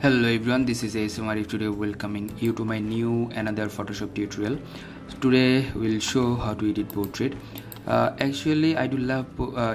Hello everyone, this is ASM Arif. Today welcoming you to my new another Photoshop tutorial. Today we'll show how to edit portrait. Actually I do love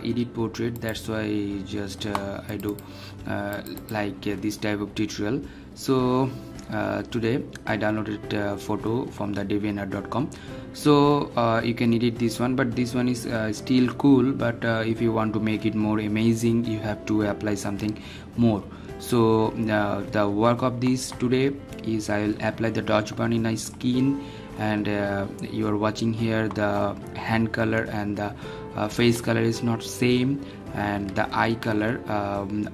edit portrait, that's why I do this type of tutorial. So today I downloaded a photo from the deviantart.com. So you can edit this one, but this one is still cool, but if you want to make it more amazing, you have to apply something more. So the work of this today is I will apply the dodge burn in my skin, and you are watching here the hand color and the face color is not same, and the eye color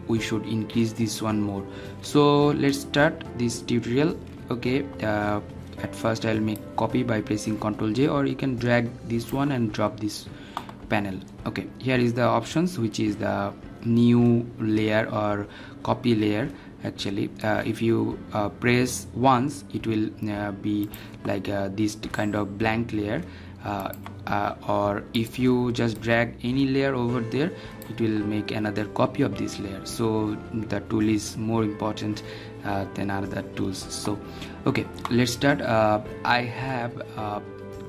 we should increase this one more. So let's start this tutorial. Okay, at first I'll make copy by pressing Ctrl J, or you can drag this one and drop this panel. Okay, here is the options, which is the new layer or copy layer. Actually if you press once, it will be like this kind of blank layer, or if you just drag any layer over there, it will make another copy of this layer. So the tool is more important than other tools. So okay, let's start. I have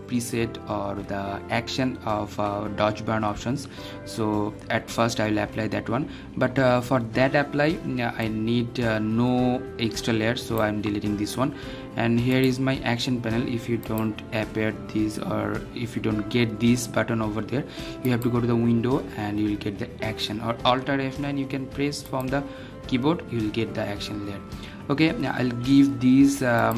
preset or the action of dodge burn options. So at first I will apply that one, but for that apply I need no extra layer, so I'm deleting this one. And here is my action panel. If you don't appear this, or if you don't get this button over there, you have to go to the window and you will get the action, or Alt F9 you can press from the keyboard, you will get the action layer. Okay, now I'll give these the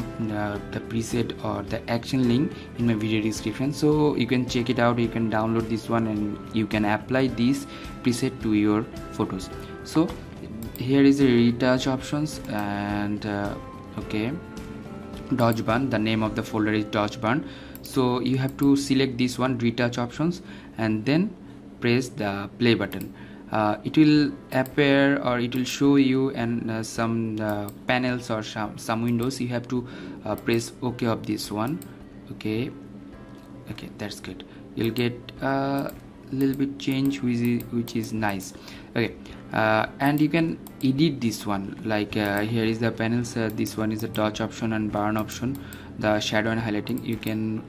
preset or the action link in my video description, so you can check it out. You can download this one and you can apply this preset to your photos. So here is the retouch options, and okay, dodge burn, the name of the folder is dodge burn. So you have to select this one, retouch options, and then press the play button. It will appear, or it will show you and some panels or some windows. You have to press OK of this one. Okay, that's good. You'll get a little bit change, which is nice. Okay, and you can edit this one, like here is the panels. This one is the dodge option and burn option, the shadow and highlighting. You can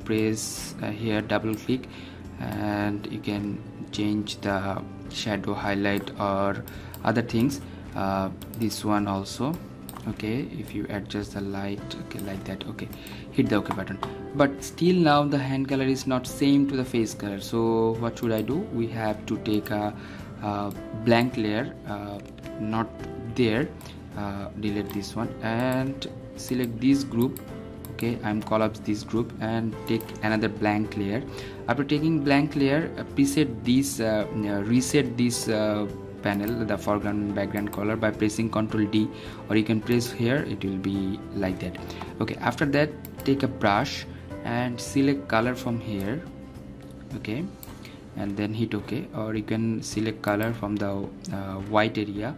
press here, double click, and you can change the shadow, highlight, or other things. This one also. Okay, if you adjust the light, okay, like that. Okay, hit the OK button. But still now the hand color is not same to the face color. So what should I do? We have to take a blank layer, not there, delete this one and select this group. Okay, I'm collapse this group and take another blank layer. After taking blank layer, preset this reset this panel, the foreground and background color, by pressing Ctrl D, or you can press here, it will be like that. Okay, after that take a brush and select color from here. Okay, and then hit OK, or you can select color from the white area.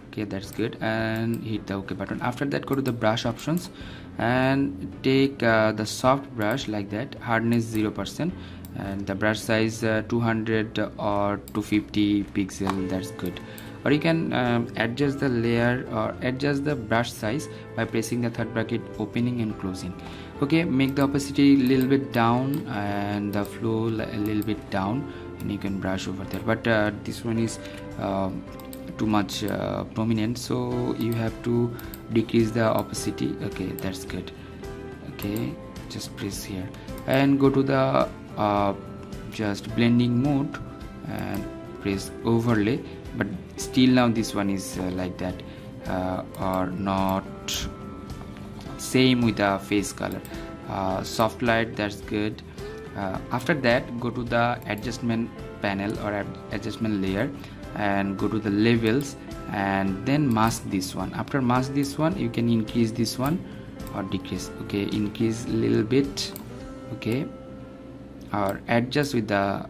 Okay, that's good, and hit the OK button. After that, go to the brush options and take the soft brush, like that, hardness 0%, and the brush size 200 or 250 pixel. That's good. Or you can adjust the layer or adjust the brush size by pressing the third bracket, opening and closing. Okay, make the opacity a little bit down and the flow a little bit down, and you can brush over there. But this one is too much prominent, so you have to decrease the opacity. Okay, that's good. Okay, just press here and go to the just blending mode and press overlay. But still now this one is like that, or not same with the face color. Soft light, that's good. After that, go to the adjustment panel or adjustment layer and go to the levels, and then mask this one. After mask this one, you can increase this one or decrease. Okay, increase a little bit. Okay, or adjust with the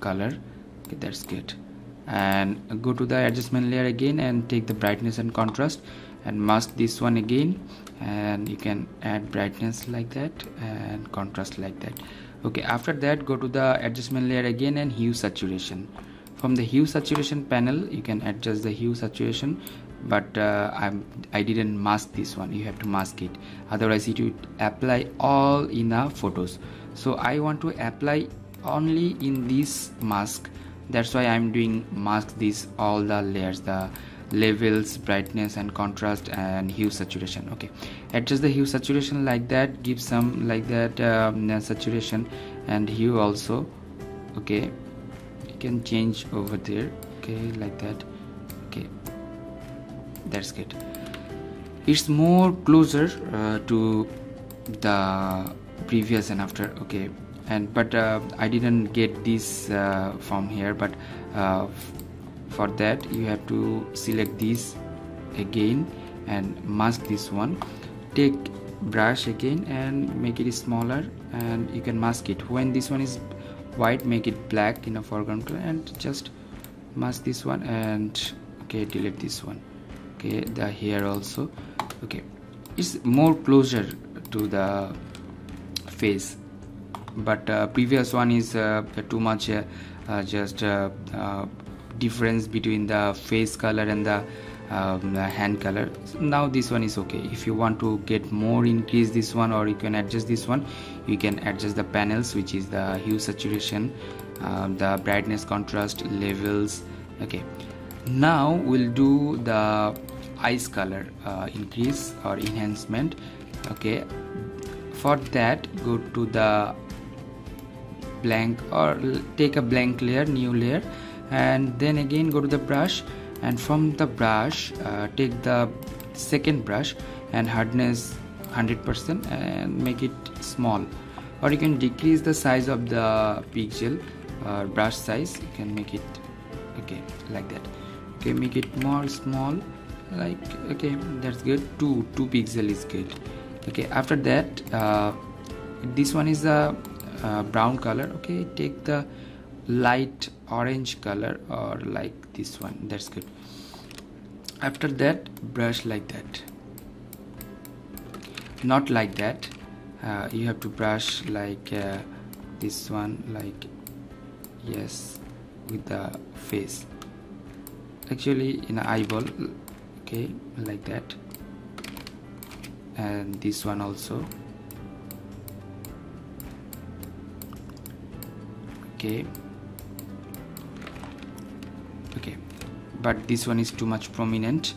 color. Okay, that's good. And go to the adjustment layer again and take the brightness and contrast and mask this one again, and you can add brightness like that and contrast like that. Okay, after that go to the adjustment layer again and hue saturation. From the hue saturation panel, you can adjust the hue saturation but I didn't mask this one. You have to mask it, otherwise it would apply all in the photos. So I want to apply only in this mask, that's why I'm doing mask this all the layers, the levels, brightness and contrast and hue saturation. Okay, adjust the hue saturation like that, give some like that saturation and hue also. Okay, you can change over there. Okay, like that. Okay, that's good. It's more closer to the previous and after. Okay, and but I didn't get this from here, but for that you have to select this again and mask this one. Take brush again and make it smaller, and you can mask it. When this one is white, make it black in a foreground color and just mask this one. And okay, delete this one. Okay, the hair also. Okay, it's more closer to the face, but previous one is too much just difference between the face color and the hand color. Now this one is okay. If you want to get more, increase this one, or you can adjust this one. You can adjust the panels, which is the hue saturation, the brightness, contrast, levels. Okay, now we'll do the eyes color increase or enhancement. Okay, for that go to the blank, or take a blank layer, new layer, and then again go to the brush, and from the brush take the second brush and hardness 100% and make it small, or you can decrease the size of the pixel brush size. You can make it okay like that. Okay, make it more small, like okay, that's good. 2 pixel is good. Okay, after that this one is a brown color. Okay, take the light orange color, or like this one, that's good. After that brush like that, not like that. You have to brush like this one, like yes, with the face, actually in an eyeball. Okay, like that. And this one also. Okay, okay, but this one is too much prominent.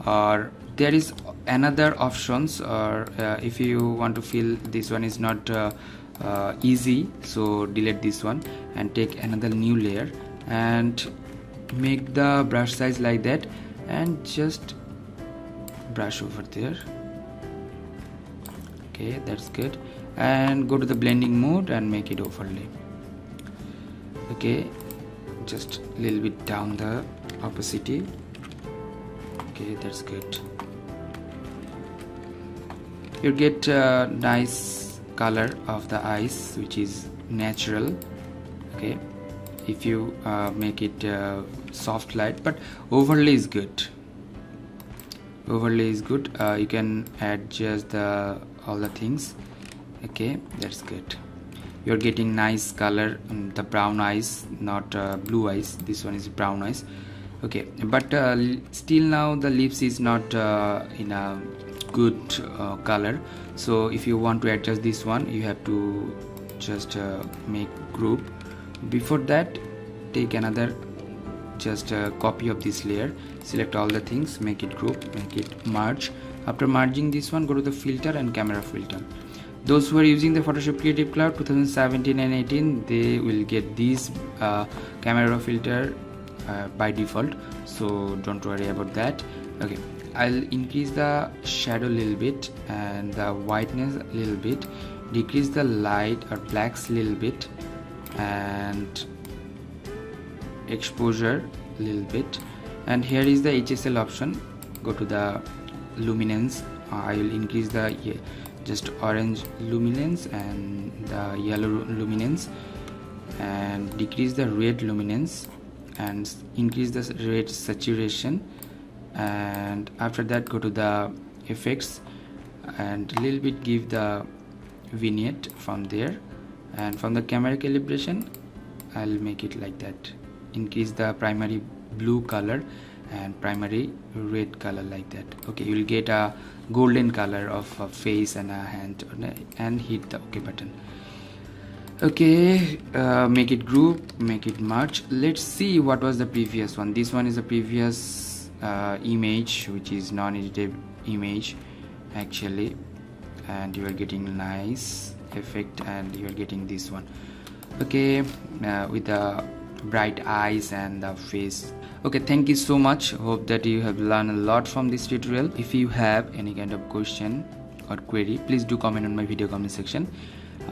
Or there is another options, or if you want to feel this one is not easy, so delete this one and take another new layer and make the brush size like that, and just brush over there. Okay, that's good. And go to the blending mode and make it overlay. Okay, just a little bit down the opacity. Okay, that's good. You get a nice color of the eyes, which is natural. Okay, if you make it soft light, but overlay is good. Overlay is good. You can adjust all the things. Okay, that's good. You're getting nice color. The brown eyes, not blue eyes. This one is brown eyes. Okay, but still now the lips is not in a good color. So if you want to adjust this one, you have to just make group. Before that, take another just a copy of this layer, select all the things, make it group, make it merge. After merging this one, go to the filter and camera filter. Those who are using the Photoshop Creative Cloud 2017 and 18, they will get this camera filter by default, so don't worry about that. Okay, I'll increase the shadow a little bit and the whiteness a little bit, decrease the light or blacks a little bit, and exposure a little bit. And here is the HSL option. Go to the luminance. I will increase the just orange luminance and the yellow luminance, and decrease the red luminance and increase the red saturation. And after that, go to the effects and a little bit give the vignette from there, and from the camera calibration I'll make it like that. Increase the primary blue color and primary red color like that. Okay, you will get a golden color of a face and a hand, and hit the OK button. Okay, make it group, make it merge. Let's see what was the previous one. This one is the previous image, which is non-edited image actually, and you are getting nice effect, and you are getting this one. Okay, with the bright eyes and the face. Okay, thank you so much. Hope that you have learned a lot from this tutorial. If you have any kind of question or query, please do comment on my video comment section,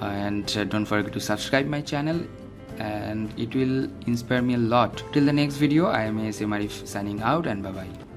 and don't forget to subscribe my channel, and it will inspire me a lot. Till the next video, I am ASM Arif signing out, and bye bye.